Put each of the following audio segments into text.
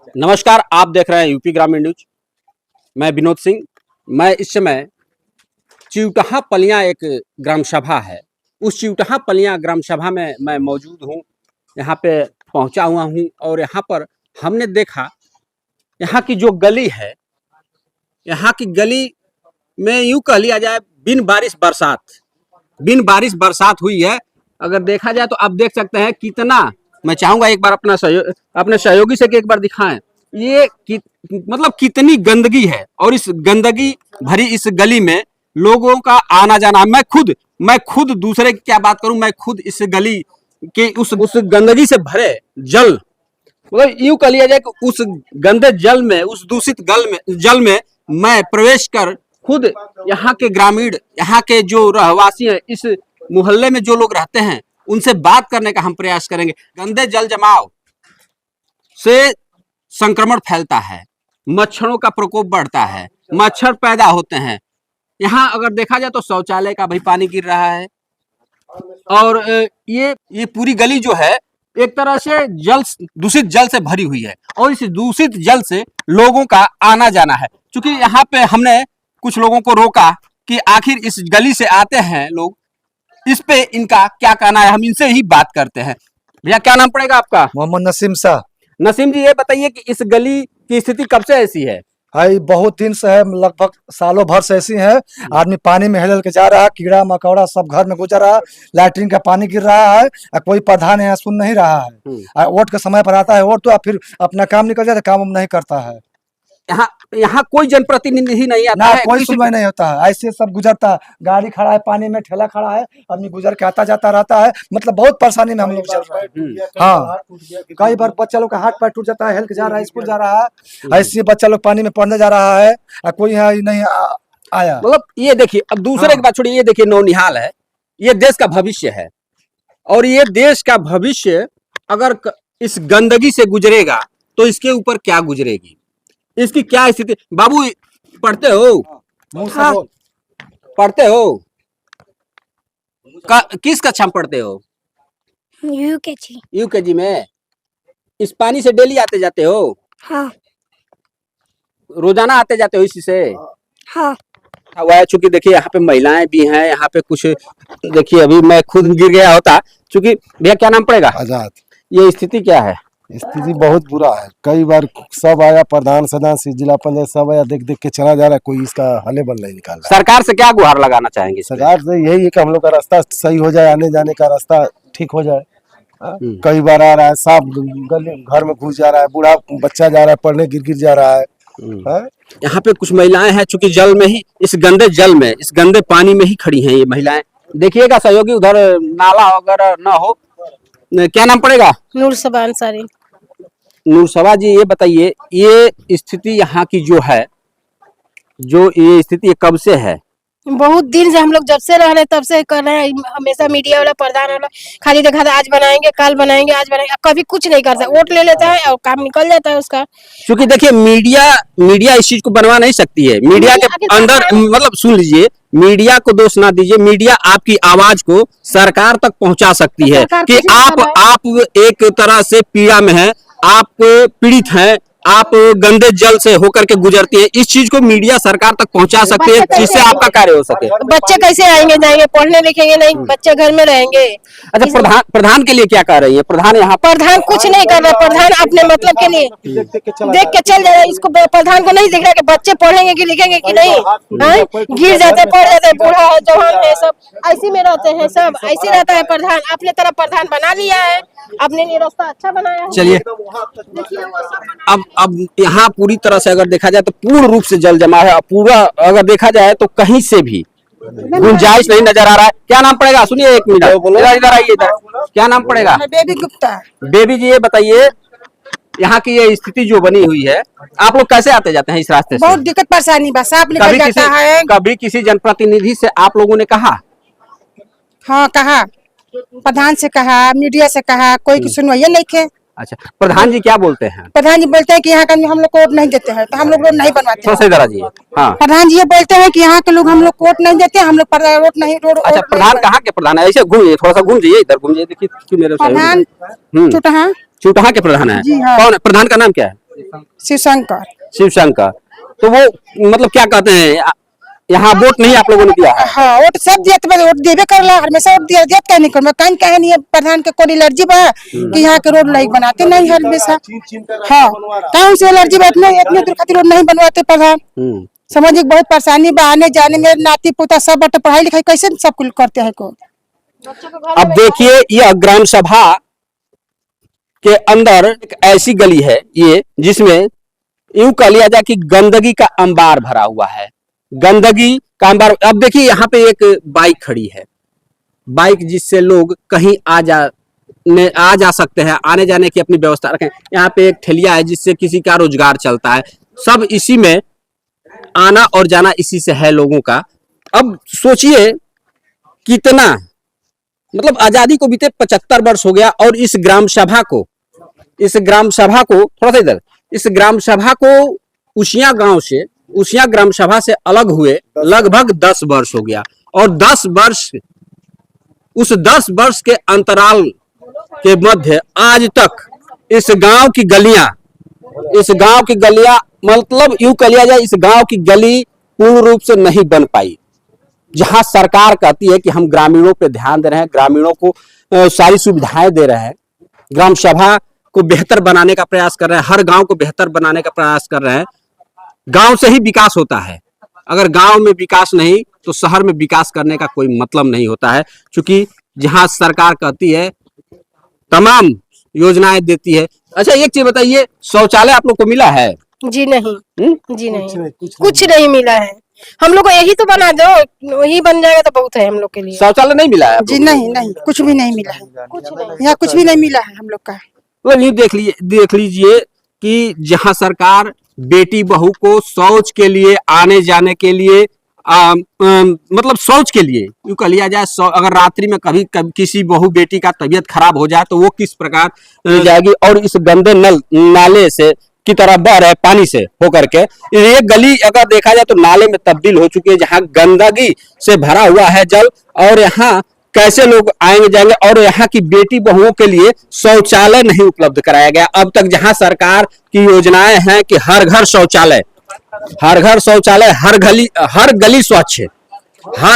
नमस्कार, आप देख रहे हैं यूपी ग्रामीण न्यूज। मैं विनोद सिंह। मैं इस समय चिउटहा पलियाँ एक ग्राम सभा है, उस चिउटहा पलियाँ ग्राम सभा में मैं मौजूद हूँ। यहाँ पे पहुँचा हुआ हूँ और यहाँ पर हमने देखा यहाँ की जो गली है, यहाँ की गली में यूँ कह लिया जाए बिन बारिश बरसात हुई है। अगर देखा जाए तो आप देख सकते हैं कितना, मैं चाहूँगा एक बार अपने सहयोगी से कि एक बार दिखाएं ये मतलब कितनी गंदगी है। और इस गंदगी भरी इस गली में लोगों का आना जाना, मैं खुद दूसरे की क्या बात करूं, मैं खुद इस गली के उस गंदगी से भरे जल, मतलब यूं कह लिया जाए कि उस गंदे जल में, उस दूषित जल में मैं प्रवेश कर खुद यहाँ के ग्रामीण, यहाँ के जो रहवासी हैं, इस मोहल्ले में जो लोग रहते हैं उनसे बात करने का हम प्रयास करेंगे। गंदे जल जमाव से संक्रमण फैलता है, मच्छरों का प्रकोप बढ़ता है, मच्छर पैदा होते हैं। यहाँ अगर देखा जाए तो शौचालय का भी पानी गिर रहा है और ये पूरी गली जो है एक तरह से दूषित जल से भरी हुई है और इस दूषित जल से लोगों का आना जाना है। क्योंकि यहाँ पे हमने कुछ लोगों को रोका कि आखिर इस गली से आते हैं लोग, इस पे इनका क्या कहना है, हम इनसे ही बात करते हैं। भैया क्या नाम पड़ेगा आपका? मोहम्मद नसीम शाह। नसीम जी, ये बताइए कि इस गली की स्थिति कब से ऐसी है? भाई बहुत दिन से है, लगभग सालों भर से ऐसी है। आदमी पानी में हिल के जा रहा है, कीड़ा मकोड़ा सब घर में गुजर रहा है, लैट्रिन का पानी गिर रहा है और कोई प्रधान यहाँ सुन नहीं रहा है। वोट के समय पर आता है वोट तो फिर अपना काम निकल जाता है, काम नहीं करता है। यहाँ कोई जनप्रतिनिधि नहीं आता है, कोई सुनवाई नहीं होता है। ऐसे सब गुजरता है, गाड़ी खड़ा है, पानी में ठेला खड़ा है, आदमी गुजर के आता जाता रहता है। मतलब बहुत परेशानी में हम लोग चल रहे हैं। हाँ, कई बार बच्चा लोग का हाथ पैर टूट जाता है, हेल्थ जा रहा है, स्कूल जा रहा है, ऐसे बच्चा लोग पानी में पढ़ने जा रहा है और कोई यहाँ नहीं आया। मतलब ये देखिए, अब दूसरे की बात छोड़िए, ये देखिए नौनिहाल है, ये देश का भविष्य है और ये देश का भविष्य अगर इस गंदगी से गुजरेगा तो इसके ऊपर क्या गुजरेगी, इसकी क्या स्थिति। बाबू पढ़ते हो? हाँ। पढ़ते हो? किस कक्षा में पढ़ते हो? यूकेजी में। इस पानी से डेली आते जाते हो? हाँ। रोजाना आते जाते हो इसी से? हाँ। वह चूंकि देखिए यहाँ पे महिलाएं भी हैं, यहाँ पे कुछ देखिए, अभी मैं खुद गिर गया होता। चूंकि भैया क्या नाम पड़ेगा? आजाद। ये स्थिति क्या है? स्थिति बहुत बुरा है। कई बार सब आया, प्रधान सदस्य जिला पंचायत सब आया, देख देख के चला जा रहा है, कोई इसका हल बल नहीं निकाल रहा। सरकार से क्या गुहार लगाना चाहेंगे? सरकार से यही है कि हम लोग का रास्ता सही हो जाए, आने जाने का रास्ता ठीक हो जाए। कई बार आ रहा है, सांप गली घर में घुस जा रहा है, बूढ़ा बच्चा जा रहा है, पढ़ने गिर जा रहा है। यहाँ पे कुछ महिलाएं हैं, चूंकि जल में ही, इस गंदे जल में, इस गंदे पानी में ही खड़ी हैं ये महिलाएं। देखिएगा सहयोगी, उधर नाला वगैरह ना हो। क्या नाम पड़ेगा? नूरसबा अंसारी। नूरसबा जी, ये बताइए, ये स्थिति यहाँ की जो है, जो ये स्थिति ये कब से है? बहुत दिन से हम लोग जब से रह रहे तब से कर रहे हैं। हमेशा मीडिया वाला, प्रधान वाला खाली दिखाता है, आज बनाएंगे, कल बनाएंगे, आज बनाएंगे, कभी कुछ नहीं करता। वोट ले लेता है और काम निकल जाता है उसका। क्योंकि देखिए मीडिया इस चीज को बनवा नहीं सकती है। मीडिया के अंदर, मतलब सुन लीजिए, मीडिया को दोष ना दीजिए। मीडिया आपकी आवाज को सरकार तक पहुंचा सकती है कि आप एक तरह से पीड़ा में हैं, आप पीड़ित हैं, आप गंदे जल से होकर के गुजरती है। इस चीज को मीडिया सरकार तक पहुंचा सकती है जिससे आपका कार्य हो सके। बच्चे कैसे आएंगे जाएंगे, पढ़ने लिखेंगे नहीं, बच्चे घर में रहेंगे। अच्छा, प्रधान के लिए क्या कर रही है? प्रधान यहाँ प्रधान कुछ नहीं कर रहा। प्रधान अपने मतलब के लिए देख के चल जाए। इसको प्रधान को नहीं दिख रहा कि बच्चे पढ़ेंगे कि लिखेंगे कि नहीं। गिर जाते, पढ़ जाते, बूढ़ा है, जवान है, सब ऐसे में रहते हैं, सब ऐसे रहता है। प्रधान अपने तरफ प्रधान बना लिया है, अपने लिए रास्ता अच्छा बनाया है। चलिए, अब यहाँ पूरी तरह से अगर देखा जाए तो पूर्ण रूप से जल जमा है। पूरा अगर देखा जाए तो कहीं से भी गुंजाइश नहीं नजर आ रहा है। क्या नाम पड़ेगा? सुनिए एक मिनट, इधर आइए इधर। क्या नाम पड़ेगा? बेबी गुप्ता। बेबी जी, ये बताइए, यहाँ की ये स्थिति जो बनी हुई है, आप लोग कैसे आते जाते हैं इस रास्ते से? बहुत दिक्कत परेशानी बस। आप निकल जाता है। कभी किसी जनप्रतिनिधि से आप लोगों ने कहा? हाँ, कहा, प्रधान से कहा, मीडिया से कहा, कोई की सुनवाई नहीं थे। अच्छा, प्रधान जी क्या बोलते हैं? प्रधान जी बोलते हैं कि यहाँ का हम लोग को वोट नहीं देते हैं, तो हम लोग रोड नहीं बनवाते हैं। थोड़ा जी। हाँ, प्रधान जी ये बोलते हैं कि यहाँ के लोग हम लोग को वोट नहीं देते, हम लोग रोड नहीं। अच्छा, प्रधान कहाँ के प्रधान है? ऐसे घूमिए, थोड़ा सा घूम जाइए, इधर घूमिए, देखिए मेरे प्रधान चुटहा के प्रधान है। जी हाँ। कौन है प्रधान? का नाम क्या है? शिवशंकर। शिवशंकर। तो वो मतलब क्या कहते हैं, यहाँ वोट नहीं आप लोगों ने दिया है? हाँ वोट सब दियत बा, वोट देबे करला हमेशा वोट दिया दियत काहे नहीं कर काहे काहे नहीं प्रधान के कोई एलर्जी बा कि यहाँ के रोड नहीं बनाते नहीं हर हमेशा। हाँ कौन से एलर्जी बा, इतने इतने दूर खातिर रोड नहीं बनवाते प्रधान। समझिए बहुत परेशानी बा, आने जाने में नाती पोता सब बट पढ़ाई लिखाई कैसे सब कुछ करते हैं को। अब देखिए यह ग्राम सभा के अंदर एक ऐसी गली है ये जिसमें यूं कह लिया जाए कि गंदगी का अंबार भरा हुआ है, गंदगी का अंबार। अब देखिए यहाँ पे एक बाइक खड़ी है, बाइक जिससे लोग कहीं आ जा सकते हैं, आने जाने की अपनी व्यवस्था रखें। यहाँ पे एक ठेलिया है जिससे किसी का रोजगार चलता है, सब इसी में आना और जाना इसी से है लोगों का। अब सोचिए कितना मतलब आजादी को बीते 75 वर्ष हो गया और इस ग्राम सभा को थोड़ा सा इधर, इस ग्राम सभा को उसिया ग्राम सभा से अलग हुए लगभग 10 वर्ष हो गया। और 10 वर्ष के अंतराल के मध्य आज तक इस गांव की गलियां मतलब यूं कह लिया जाए इस गांव की गली पूर्ण रूप से नहीं बन पाई। जहां सरकार कहती है कि हम ग्रामीणों पे ध्यान दे रहे हैं, ग्रामीणों को सारी सुविधाएं दे रहे हैं, ग्राम सभा को बेहतर बनाने का प्रयास कर रहे हैं, हर गांव को बेहतर बनाने का प्रयास कर रहे हैं। गांव से ही विकास होता है, अगर गांव में विकास नहीं तो शहर में विकास करने का कोई मतलब नहीं होता है। क्योंकि जहां सरकार कहती है तमाम योजनाएं देती है। अच्छा एक चीज बताइए, शौचालय आप लोग को मिला है? जी नहीं। जी नहीं कुछ नहीं मिला है। हम लोग को यही तो बना दो, वही बन जाएगा तो बहुत है हम लोग के लिए। शौचालय नहीं मिला है? जी नहीं कुछ भी नहीं मिला है, यहाँ कुछ भी नहीं मिला है हम लोग का। तो ये देख लीजिए कि जहां सरकार बेटी बहू को शौच के लिए आने जाने के लिए मतलब शौच के लिए यूं कह लिया जाए, अगर रात्रि में कभी किसी बहू बेटी का तबीयत खराब हो जाए तो वो किस प्रकार जाएगी, और इस गंदे नाले से की तरह बह रहे पानी से होकर के ये गली अगर देखा जाए तो नाले में तब्दील हो चुकी है, जहां गंदगी से भरा हुआ है जल। और यहाँ कैसे लोग आएंगे जाएंगे, और यहाँ की बेटी बहुओं के लिए शौचालय नहीं उपलब्ध कराया गया अब तक। जहां सरकार की योजनाएं हैं कि हर घर शौचालय, हर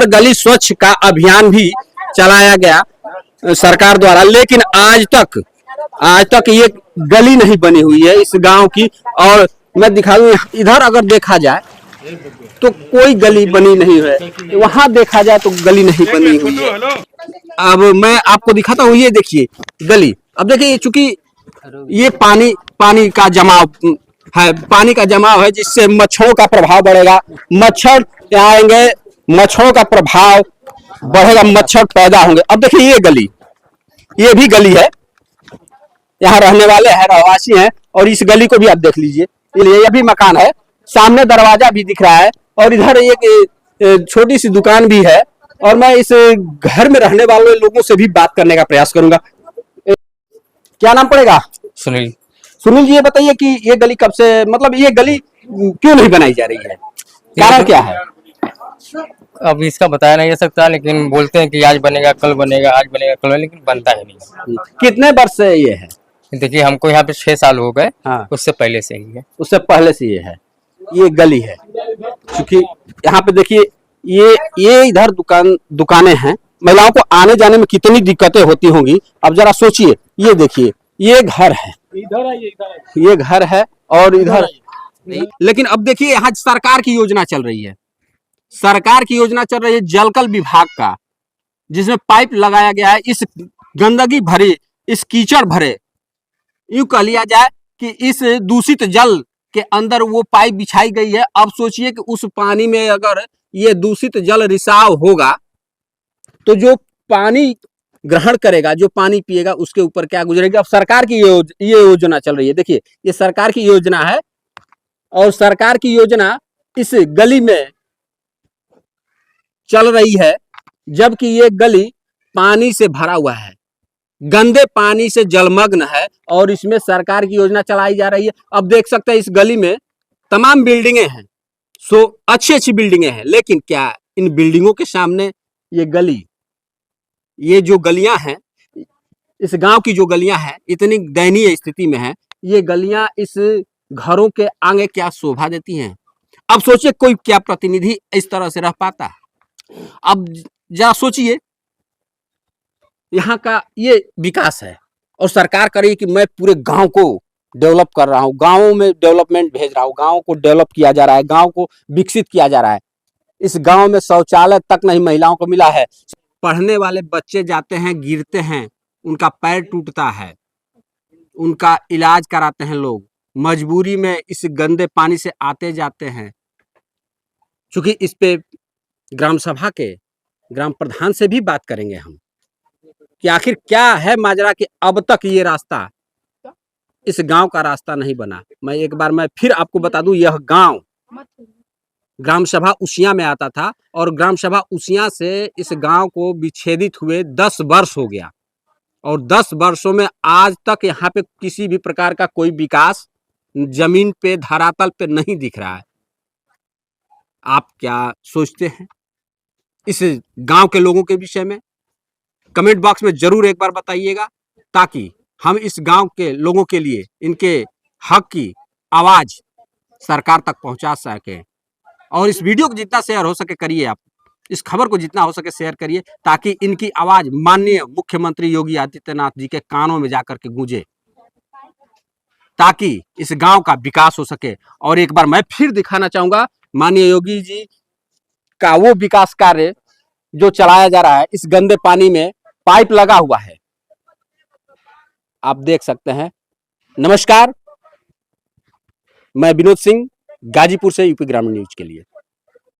गली स्वच्छ का अभियान भी चलाया गया सरकार द्वारा, लेकिन आज तक ये गली नहीं बनी हुई है इस गांव की। और मैं दिखा दूं, इधर अगर देखा जाए तो कोई गली बनी नहीं है, वहां देखा जाए तो गली नहीं बनी हुई है। अब मैं आपको दिखाता हूँ, ये देखिए गली। अब देखिए चूंकि ये पानी का जमाव है जिससे मच्छरों का प्रभाव बढ़ेगा, मच्छर आएंगे, मच्छरों का प्रभाव बढ़ेगा, मच्छर पैदा होंगे। अब देखिए ये भी गली है, यहाँ रहने वाले हैं, रहवासी हैं। और इस गली को भी आप देख लीजिए, ये भी मकान है, सामने दरवाजा भी दिख रहा है, और इधर एक छोटी सी दुकान भी है। और मैं इस घर में रहने वाले लोगों से भी बात करने का प्रयास करूंगा। क्या नाम पड़ेगा? सुनील जी, ये बताइए कि ये गली कब से, मतलब ये गली क्यों नहीं बनाई जा रही है, कारण क्या है? अब इसका बताया नहीं जा सकता, लेकिन बोलते हैं कि आज बनेगा कल बनेगा, आज बनेगा कल बनेगा, लेकिन बनता है नहीं। कितने वर्ष से ये है? देखिए हमको यहाँ पे 6 साल हो गए। हाँ। उससे पहले से ही है। उससे पहले से ये है, ये गली है। क्योंकि यहाँ पे देखिए ये इधर दुकानें हैं, महिलाओं को आने जाने में कितनी दिक्कतें होती होंगी। अब जरा सोचिए, ये देखिए ये घर है, ये घर है और इधर। लेकिन अब देखिए यहाँ सरकार की योजना चल रही है, जलकल विभाग का, जिसमें पाइप लगाया गया है। इस गंदगी भरे, इस कीचड़ भरे, यूं कह लिया जाए कि इस दूषित जल के अंदर वो पाइप बिछाई गई है। अब सोचिए कि उस पानी में अगर ये दूषित जल रिसाव होगा तो जो पानी ग्रहण करेगा, जो पानी पिएगा, उसके ऊपर क्या गुजरेगी। अब सरकार की ये योजना चल रही है, देखिए ये सरकार की योजना है, और सरकार की योजना इस गली में चल रही है, जबकि ये गली पानी से भरा हुआ है, गंदे पानी से जलमग्न है, और इसमें सरकार की योजना चलाई जा रही है। अब देख सकते हैं इस गली में तमाम बिल्डिंगें हैं, अच्छी बिल्डिंगें हैं, लेकिन क्या इन बिल्डिंगों के सामने ये जो गलियां हैं, इस गांव की जो गलियां हैं, इतनी दयनीय स्थिति में हैं। ये गलियां इस घरों के आगे क्या शोभा देती हैं। अब सोचिए कोई क्या प्रतिनिधि इस तरह से रह पाता है। अब जरा सोचिए, यहाँ का ये विकास है और सरकार करे कि मैं पूरे गांव को डेवलप कर रहा हूँ, गांवों में डेवलपमेंट भेज रहा हूँ, गांव को डेवलप किया जा रहा है, गांव को विकसित किया जा रहा है। इस गांव में शौचालय तक नहीं महिलाओं को मिला है। पढ़ने वाले बच्चे जाते हैं, गिरते हैं, उनका पैर टूटता है, उनका इलाज कराते हैं लोग, मजबूरी में इस गंदे पानी से आते जाते हैं। क्योंकि इस पे ग्राम सभा के ग्राम प्रधान से भी बात करेंगे हम कि आखिर क्या है माजरा कि अब तक ये रास्ता इस गांव का रास्ता नहीं बना। मैं फिर आपको बता दूं, यह गांव ग्राम सभा उसिया में आता था और ग्राम सभा उसिया से इस गांव को विच्छेदित हुए 10 वर्ष हो गया और 10 वर्षों में आज तक यहाँ पे किसी भी प्रकार का कोई विकास जमीन पे धरातल पे नहीं दिख रहा है। आप क्या सोचते हैं इस गांव के लोगों के विषय में? कमेंट बॉक्स में जरूर एक बार बताइएगा, ताकि हम इस गांव के लोगों के लिए इनके हक की आवाज सरकार तक पहुंचा सके। और इस वीडियो को जितना शेयर हो सके करिए, आप इस खबर को जितना हो सके शेयर करिए, ताकि इनकी आवाज माननीय मुख्यमंत्री योगी आदित्यनाथ जी के कानों में जाकर के गूंजे, ताकि इस गांव का विकास हो सके। और एक बार मैं फिर दिखाना चाहूंगा माननीय योगी जी का वो विकास कार्य जो चलाया जा रहा है। इस गंदे पानी में पाइप लगा हुआ है, आप देख सकते हैं। नमस्कार, मैं विनोद सिंह, गाजीपुर से यूपी ग्रामीण न्यूज के लिए।